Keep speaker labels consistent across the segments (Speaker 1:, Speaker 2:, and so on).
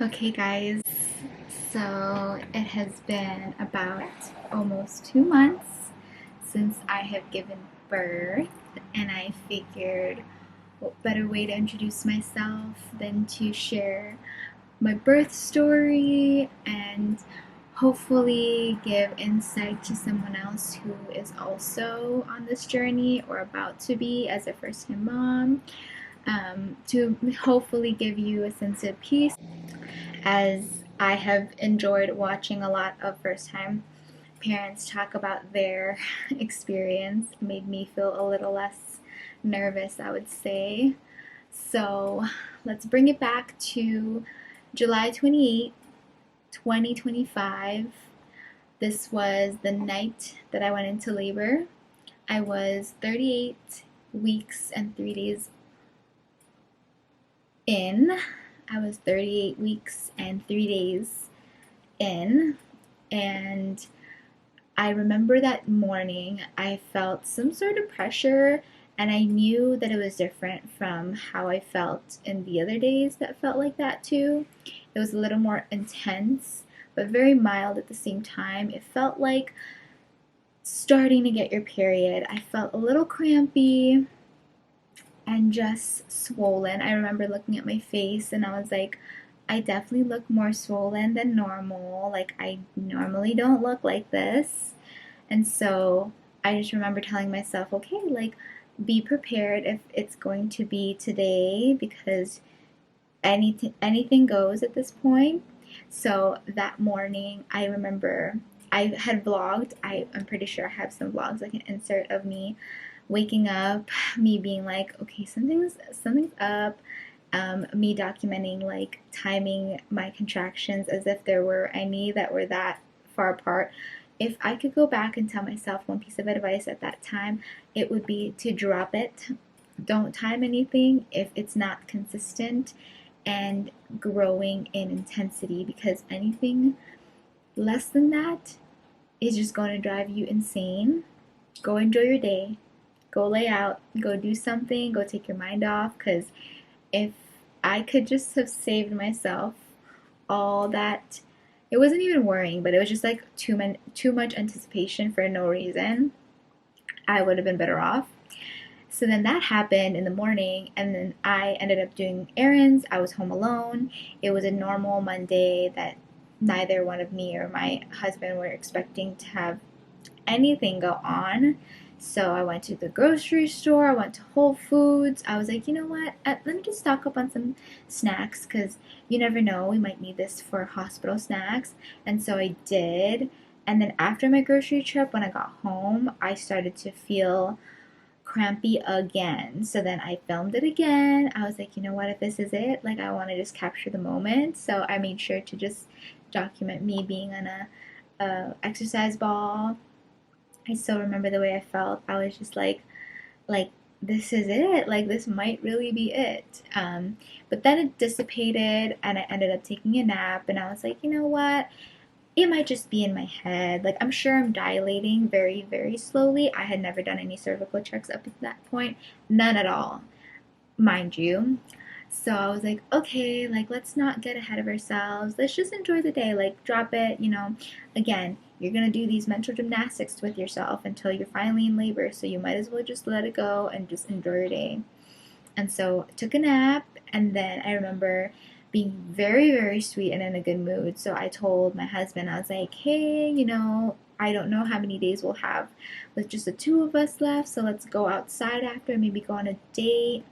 Speaker 1: Okay, guys, so it has been about almost 2 months since I have given birth, and I figured what better way to introduce myself than to share my birth story and hopefully give insight to someone else who is also on this journey or about to be as a first time mom, to hopefully give you a sense of peace as I have enjoyed watching a lot of first time parents talk about their experience. It made me feel a little less nervous, I would say. So let's bring it back to July 28th, 2025. This was the night that I went into labor. I was 38 weeks and 3 days in. I was 38 weeks and 3 days in, and I remember that morning I felt some sort of pressure, and I knew that it was different from how I felt in the other days that felt like that too. It was a little more intense, but very mild at the same time. It felt like starting to get your period. I felt a little crampy and just swollen. I remember looking at my face and I was like, I definitely look more swollen than normal. Like, I normally don't look like this. And so I just remember telling myself, okay, like, be prepared if it's going to be today because anything goes at this point. So that morning, I remember I had vlogged. I'm pretty sure I have some vlogs I can insert of me waking up, me being like, okay, something's up. Me documenting, like, timing my contractions as if there were any that were that far apart. If I could go back and tell myself one piece of advice at that time, it would be to drop it. Don't time anything if it's not consistent and growing in intensity, because anything less than that is just going to drive you insane. Go enjoy your day. Go lay out. Go do something. Go take your mind off. Because if I could just have saved myself all that, it wasn't even worrying, but it was just like too much anticipation for no reason, I would have been better off. So then that happened in the morning, and then I ended up doing errands. I was home alone. It was a normal Monday that neither one of me or my husband were expecting to have anything go on. So I went to the grocery store, I went to Whole Foods. I was like, you know what? Let me just stock up on some snacks because you never know, we might need this for hospital snacks. And so I did. And then after my grocery trip, when I got home, I started to feel crampy again. So then I filmed it again. I was like, you know what, if this is it, like, I want to just capture the moment. So I made sure to just document me being on a exercise ball. I still remember the way I felt. I was just like this is it. Like, this might really be it. But then it dissipated, and I ended up taking a nap. And I was like, you know what? It might just be in my head. Like, I'm sure I'm dilating very, very slowly. I had never done any cervical checks up to that point, none at all, mind you. So I was like, okay, like, let's not get ahead of ourselves. Let's just enjoy the day. Like, drop it, Again, you're going to do these mental gymnastics with yourself until you're finally in labor. So you might as well just let it go and just enjoy your day. And so I took a nap, and then I remember being very, very sweet and in a good mood. So I told my husband, I was like, hey, I don't know how many days we'll have with just the two of us left. So let's go outside after, maybe go on a date.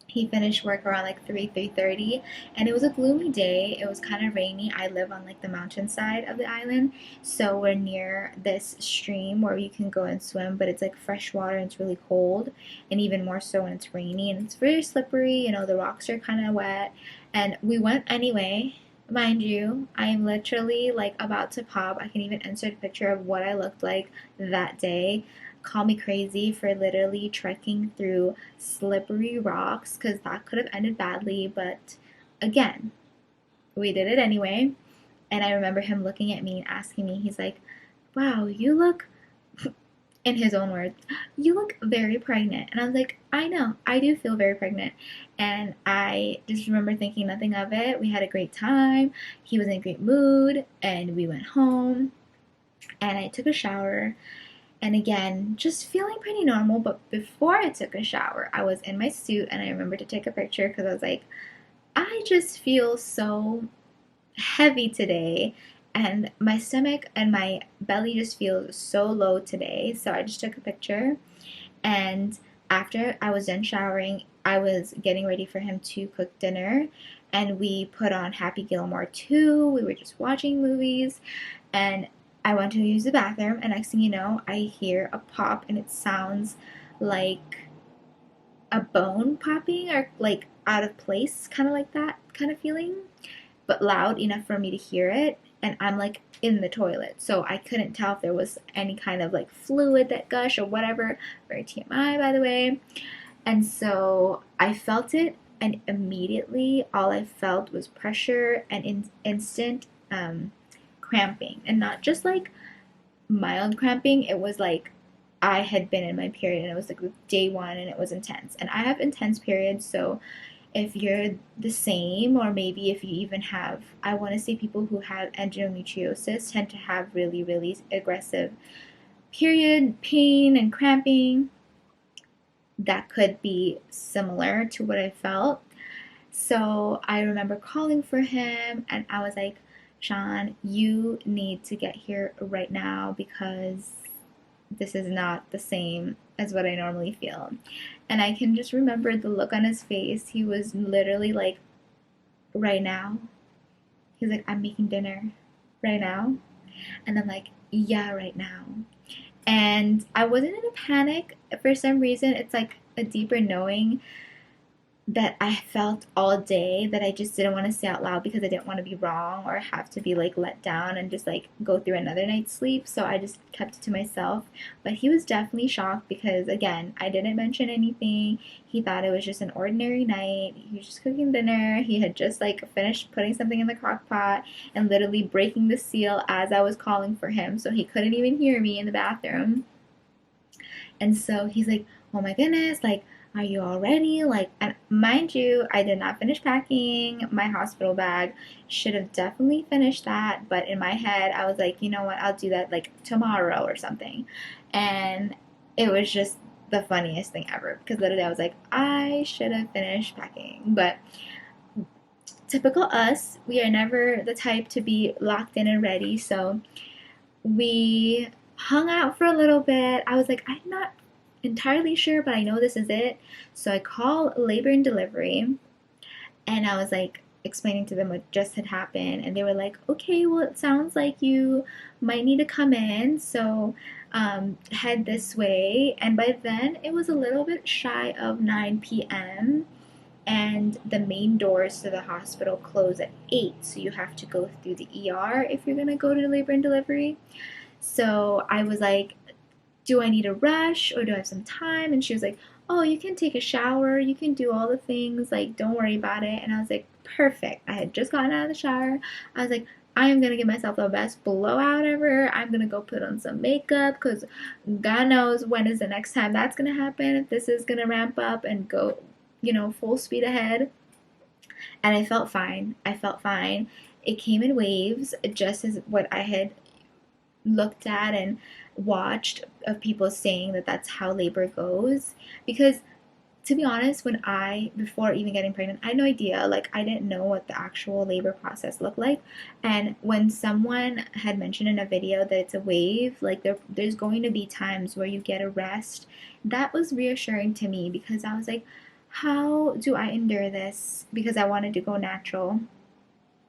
Speaker 1: He finished work around like 3:30, and it was a gloomy day. It was kind of rainy. I live on like the mountainside of the island, so we're near this stream where you can go and swim, but it's like fresh water and it's really cold, and even more so when it's rainy, and it's very slippery. The rocks are kind of wet, and we went anyway. Mind you, I am literally like about to pop. I can even insert a picture of what I looked like that day. Call me crazy for literally trekking through slippery rocks because that could have ended badly, but again, we did it anyway. And I remember him looking at me and asking me, he's like, wow, you look in his own words, "You look very pregnant." And I was like, "I know, I do feel very pregnant." And I just remember thinking nothing of it. We had a great time. He was in a great mood, and we went home. And I took a shower, and again, just feeling pretty normal. But before I took a shower, I was in my suit, and I remember to take a picture because I was like, I just feel so heavy today, and my stomach and my belly just feels so low today. So I just took a picture, and after I was done showering, I was getting ready for him to cook dinner, and we put on Happy Gilmore 2. We were just watching movies, and I went to use the bathroom, and next thing you know, I hear a pop, and it sounds like a bone popping, or like out of place, kind of like that kind of feeling, but loud enough for me to hear it. And I'm like in the toilet, so I couldn't tell if there was any kind of like fluid that gush or whatever. Very TMI, by the way. And so I felt it, and immediately all I felt was pressure and instant cramping, and not just like mild cramping. It was like I had been in my period, and it was like day one, and it was intense. And I have intense periods, so if you're the same, or maybe if you even have, I want to say people who have endometriosis tend to have really, really aggressive period pain and cramping. That could be similar to what I felt. So I remember calling for him, and I was like, Sean, you need to get here right now because this is not the same as what I normally feel. And I can just remember the look on his face. He was literally like, right now? He's like, I'm making dinner right now. And I'm like, yeah, right now. And I wasn't in a panic for some reason. It's like a deeper knowing that I felt all day that I just didn't want to say out loud because I didn't want to be wrong or have to be like let down and just like go through another night's sleep. So I just kept it to myself. But he was definitely shocked because, again, I didn't mention anything. He thought it was just an ordinary night. He was just cooking dinner. He had just like finished putting something in the crock pot and literally breaking the seal as I was calling for him. So he couldn't even hear me in the bathroom. And so he's like, oh my goodness, like, are you all ready? Like, and mind you, I did not finish packing my hospital bag. Should have definitely finished that. But in my head, I was like, you know what? I'll do that like tomorrow or something. And it was just the funniest thing ever because literally I was like, I should have finished packing. But typical us, we are never the type to be locked in and ready. So we hung out for a little bit. I was like, I'm not entirely sure, but I know this is it. So I call labor and delivery, and I was like explaining to them what just had happened, and they were like, okay, well, it sounds like you might need to come in, so head this way. And by then, it was a little bit shy of 9 p.m. And the main doors to the hospital close at 8, so you have to go through the ER if you're gonna go to labor and delivery. So I was like, do I need a rush or do I have some time? And she was like, oh, you can take a shower, you can do all the things, like, don't worry about it. And I was like, perfect. I had just gotten out of the shower. I was like, I am gonna give myself the best blowout ever. I'm gonna go put on some makeup because God knows when is the next time that's gonna happen. If this is gonna ramp up and go, full speed ahead. And I felt fine. I felt fine. It came in waves, just as what I had looked at and watched of people saying that that's how labor goes. Because to be honest, before even getting pregnant, I had no idea. Like, I didn't know what the actual labor process looked like. And when someone had mentioned in a video that it's a wave, like there's going to be times where you get a rest, that was reassuring to me because I was like, how do I endure this? Because I wanted to go natural.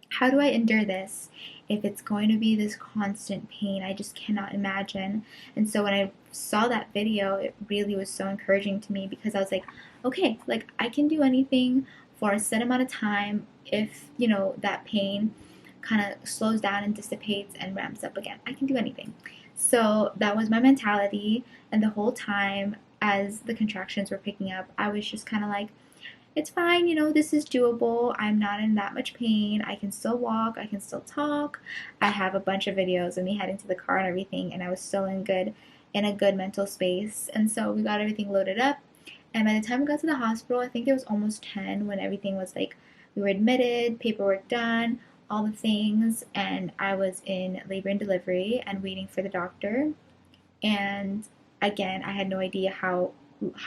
Speaker 1: How do I endure this if it's going to be this constant pain? I just cannot imagine. And so when I saw that video, it really was so encouraging to me because I was like, okay, like I can do anything for a set amount of time if, that pain kind of slows down and dissipates and ramps up again. I can do anything. So that was my mentality. And the whole time as the contractions were picking up, I was just kind of like, it's fine, this is doable. I'm not in that much pain. I can still walk. I can still talk. I have a bunch of videos of me heading to the car and everything, and I was still in good in a good mental space. And so we got everything loaded up. And by the time we got to the hospital, I think it was almost 10 when everything was like, we were admitted, paperwork done, all the things. And I was in labor and delivery and waiting for the doctor. And again, I had no idea how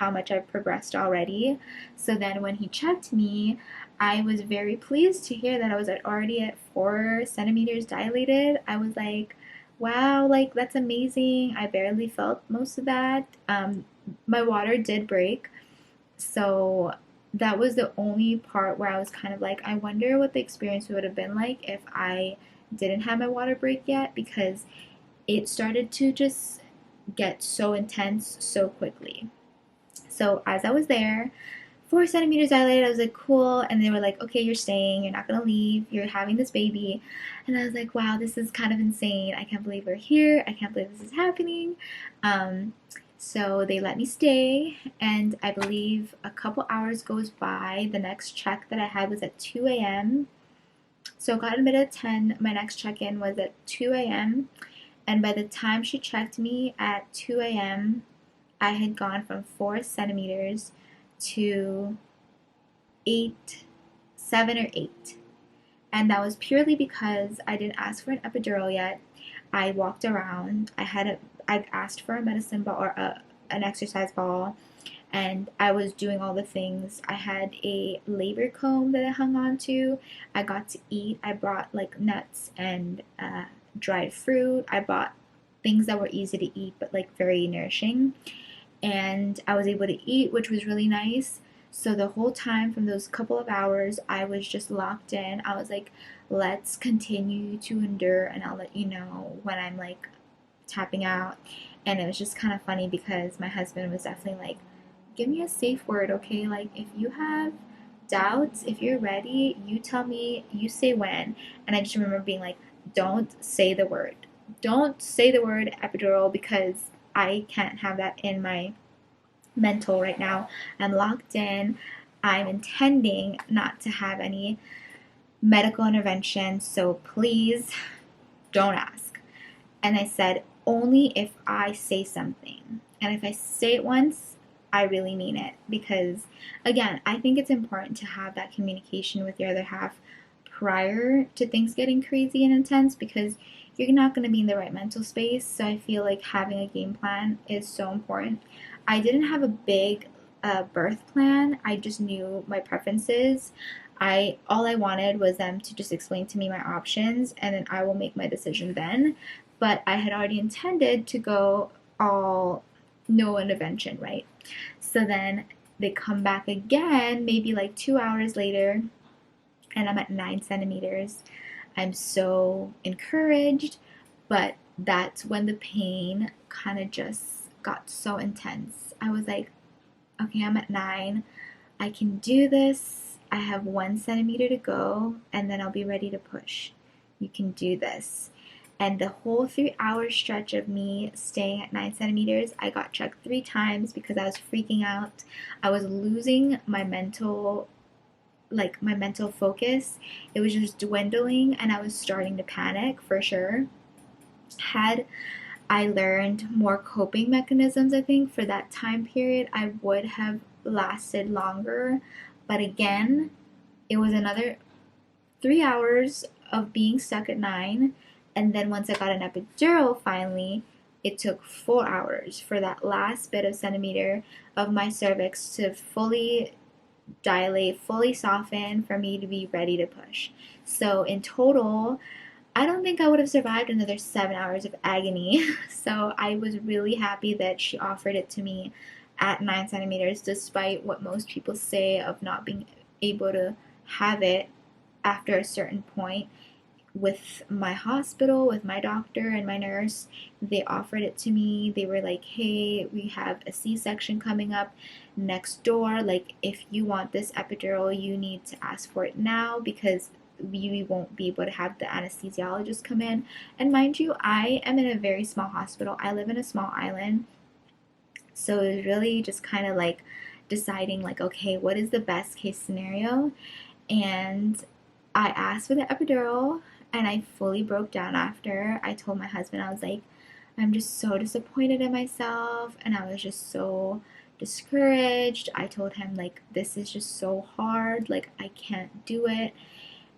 Speaker 1: much I've progressed already. So then when he checked me, I was very pleased to hear that I was already at 4 centimeters dilated. I was like, wow, like that's amazing. I barely felt most of that. My water did break, so that was the only part where I was kind of like, I wonder what the experience would have been like if I didn't have my water break yet, because it started to just get so intense so quickly. So as I was there, 4 centimeters dilated, I was like, cool. And they were like, okay, you're staying. You're not going to leave. You're having this baby. And I was like, wow, this is kind of insane. I can't believe we're here. I can't believe this is happening. Um, so they let me stay. And I believe a couple hours goes by. The next check that I had was at 2 a.m. So I got admitted at 10. My next check in was at 2 a.m. And by the time she checked me at 2 a.m., I had gone from 4 centimeters to 7 or 8. And that was purely because I didn't ask for an epidural yet. I walked around. I asked for a medicine ball or an exercise ball, and I was doing all the things. I had a labor comb that I hung on to. I got to eat. I brought like nuts and dried fruit. I bought things that were easy to eat but like very nourishing. And I was able to eat, which was really nice. So the whole time from those couple of hours, I was just locked in. I was like, let's continue to endure, and I'll let you know when I'm like tapping out. And it was just kind of funny because my husband was definitely like, give me a safe word, okay? Like, if you have doubts, if you're ready, you tell me, you say when. And I just remember being like, don't say the word. Don't say the word epidural, because I can't have that in my mental right now. I'm locked in. I'm intending not to have any medical intervention, so please don't ask. And I said, only if I say something. And if I say it once, I really mean it. Because, again, I think it's important to have that communication with your other half prior to things getting crazy and intense, because you're not going to be in the right mental space. So I feel like having a game plan is so important. I didn't have a big birth plan. I just knew my preferences. I all I wanted was them to just explain to me my options, and then I will make my decision then. But I had already intended to go all no intervention, right? So then they come back again, maybe like 2 hours later, and I'm at 9 centimeters. I'm so encouraged, but that's when the pain kind of just got so intense. I was like, okay, I'm at 9. I can do this. I have 1 centimeter to go, and then I'll be ready to push. You can do this. And the whole 3 hour stretch of me staying at 9 centimeters, I got checked 3 times because I was freaking out. I was losing my mental focus. It was just dwindling, and I was starting to panic for sure. Had I learned more coping mechanisms, I think, for that time period, I would have lasted longer. But again, it was another 3 hours of being stuck at 9. And then once I got an epidural finally, it took 4 hours for that last bit of centimeter of my cervix to fully dilate, fully soften for me to be ready to push. So in total, I don't think I would have survived another 7 hours of agony. So I was really happy that she offered it to me at 9 centimeters, despite what most people say of not being able to have it after a certain point. With my hospital, with my doctor and my nurse, they offered it to me. They were like, hey, we have a C-section coming up next door. Like, if you want this epidural, you need to ask for it now, because we won't be able to have the anesthesiologist come in. And mind you, I am in a very small hospital. I live in a small island. So it was really just kind of like deciding, like, okay, what is the best case scenario? And I asked for the epidural, and I fully broke down after. I told my husband, I was like, I'm just so disappointed in myself, and I was just so discouraged. I told him, like, this is just so hard, like, I can't do it.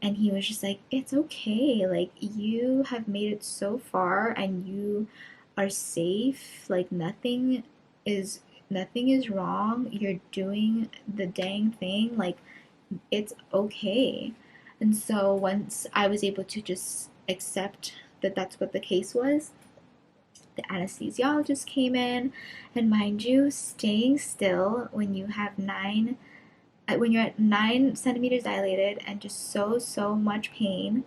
Speaker 1: And he was just like, it's okay, like, you have made it so far and you are safe, like, is nothing is wrong, you're doing the dang thing, like, it's okay. And so once I was able to just accept that that's what the case was, the anesthesiologist came in, and mind you, staying still when you have when you're at 9 centimeters dilated and just so much pain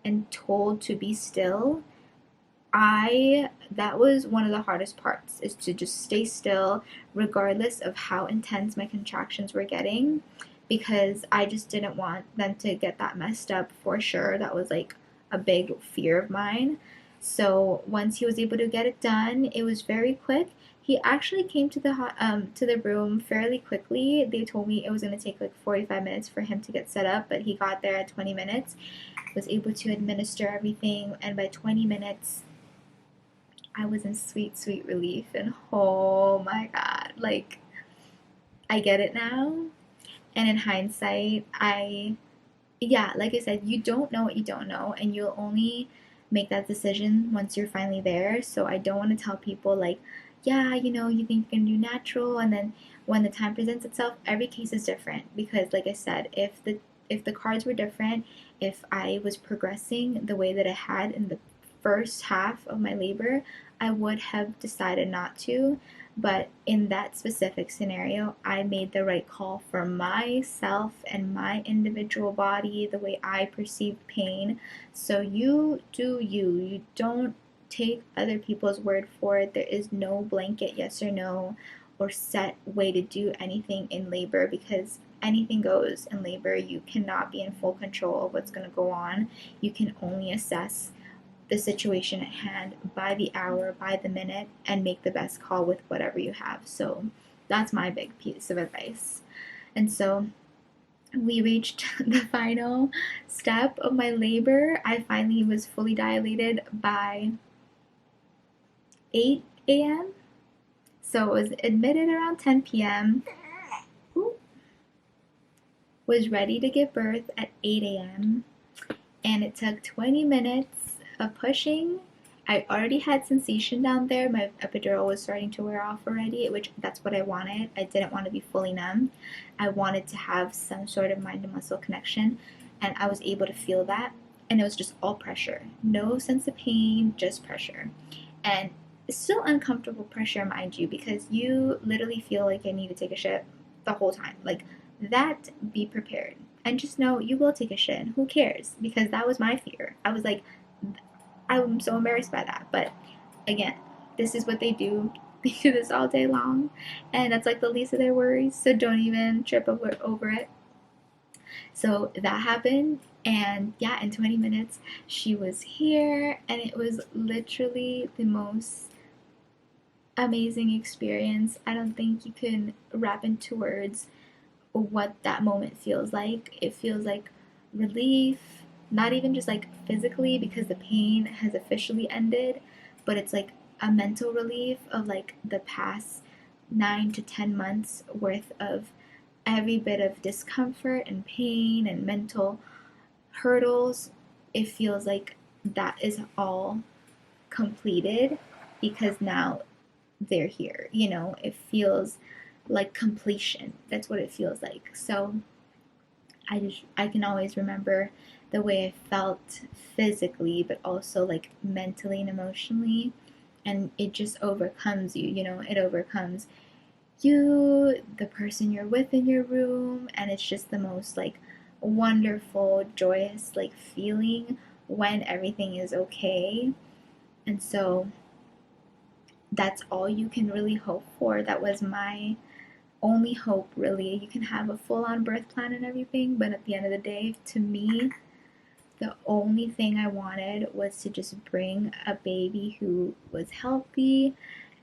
Speaker 1: and told to be still, I that was one of the hardest parts, is to just stay still regardless of how intense my contractions were getting, because I just didn't want them to get that messed up for sure. That was like a big fear of mine. So once he was able to get it done, it was very quick. He actually came to the room fairly quickly. They told me it was going to take like 45 minutes for him to get set up, but he got there at 20 minutes, was able to administer everything, and by 20 minutes I was in sweet relief. And oh my god, like, I get it now. And in hindsight, yeah, like I said, you don't know what you don't know, and you'll only make that decision once you're finally there. So I don't want to tell people, like, yeah, you think you can do natural, and then when the time presents itself, every case is different. Because, like I said, if the cards were different, if I was progressing the way that I had in the first half of my labor, I would have decided not to. But in that specific scenario, I made the right call for myself and my individual body, the way I perceive pain. So you do you. You don't take other people's word for it. There is no blanket yes or no or set way to do anything in labor, because anything goes in labor. You cannot be in full control of what's going to go on. You can only assess the situation at hand by the hour, by the minute, and make the best call with whatever you have. So that's my big piece of advice. And so we reached the final step of my labor. I finally was fully dilated by 8 a.m. So I was admitted around 10 p.m. Was ready to give birth at 8 a.m. And it took 20 minutes of pushing. I already had sensation down there. My epidural was starting to wear off already, which that's what I wanted. I didn't want to be fully numb. I wanted to have some sort of mind to muscle connection, and I was able to feel that. And it was just all pressure. No sense of pain, just pressure. And it's still uncomfortable pressure, mind you, because you literally feel like you need to take a shit the whole time. Like, that, be prepared. And just know you will take a shit. Who cares? Because that was my fear. I was like, I'm so embarrassed by that. But again, this is what they do. They do this all day long. And that's like the least of their worries. So don't even trip over it. So that happened. And yeah, in 20 minutes, she was here. And it was literally the most amazing experience. I don't think you can wrap into words what that moment feels like. It feels like relief, not even just like physically because the pain has officially ended, but it's like a mental relief of like the past 9 to 10 months worth of every bit of discomfort and pain and mental hurdles. It feels like that is all completed because now they're here. It feels like completion. That's what it feels like. So I can always remember the way I felt physically, but also like mentally and emotionally, and it just overcomes you. It overcomes you, the person you're with in your room, and it's just the most like wonderful, joyous like feeling when everything is okay. And so that's all you can really hope for. That was my only hope, really. You can have a full on birth plan and everything, but at the end of the day, to me, the only thing I wanted was to just bring a baby who was healthy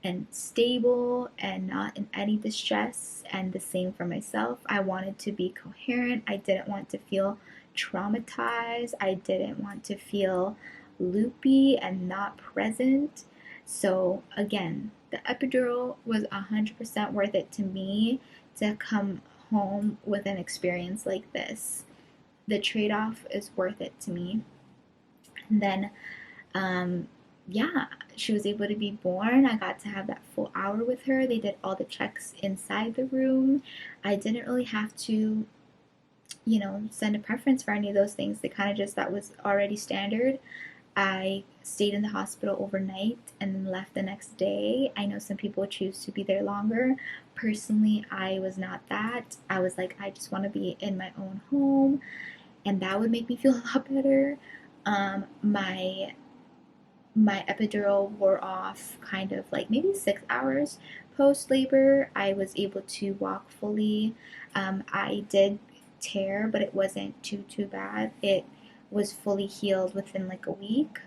Speaker 1: and stable and not in any distress, and the same for myself. I wanted to be coherent. I didn't want to feel traumatized. I didn't want to feel loopy and not present. So again, the epidural was 100% worth it to me to come home with an experience like this. The trade-off is worth it to me. And then um, yeah, she was able to be born. I got to have that full hour with her. They did all the checks inside the room. I didn't really have to, send a preference for any of those things. They kind of just, that was already standard. I stayed in the hospital overnight and then left the next day. I know some people choose to be there longer. Personally, I was not that. I was like, I just want to be in my own home, and that would make me feel a lot better. My epidural wore off kind of like maybe 6 hours post labor. I was able to walk fully. I did tear, but it wasn't too bad. It was fully healed within like a week.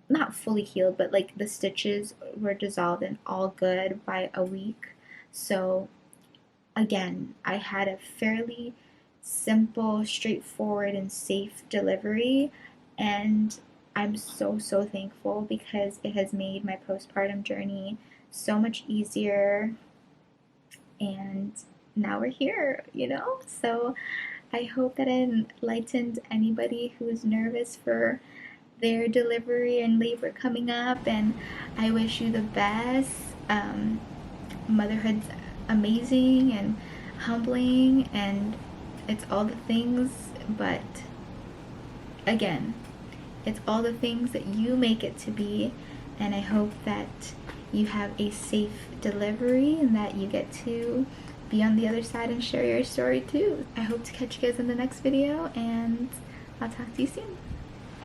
Speaker 1: Not fully healed, but like the stitches were dissolved and all good by a week. So again, I had a fairly simple, straightforward, and safe delivery, and I'm so thankful because it has made my postpartum journey so much easier, and now we're here. So I hope that I enlightened anybody who is nervous for their delivery and labor coming up, and I wish you the best. Motherhood's amazing and humbling, and it's all the things, but again, it's all the things that you make it to be. And I hope that you have a safe delivery and that you get to be on the other side and share your story too. I hope to catch you guys in the next video, and I'll talk to you soon.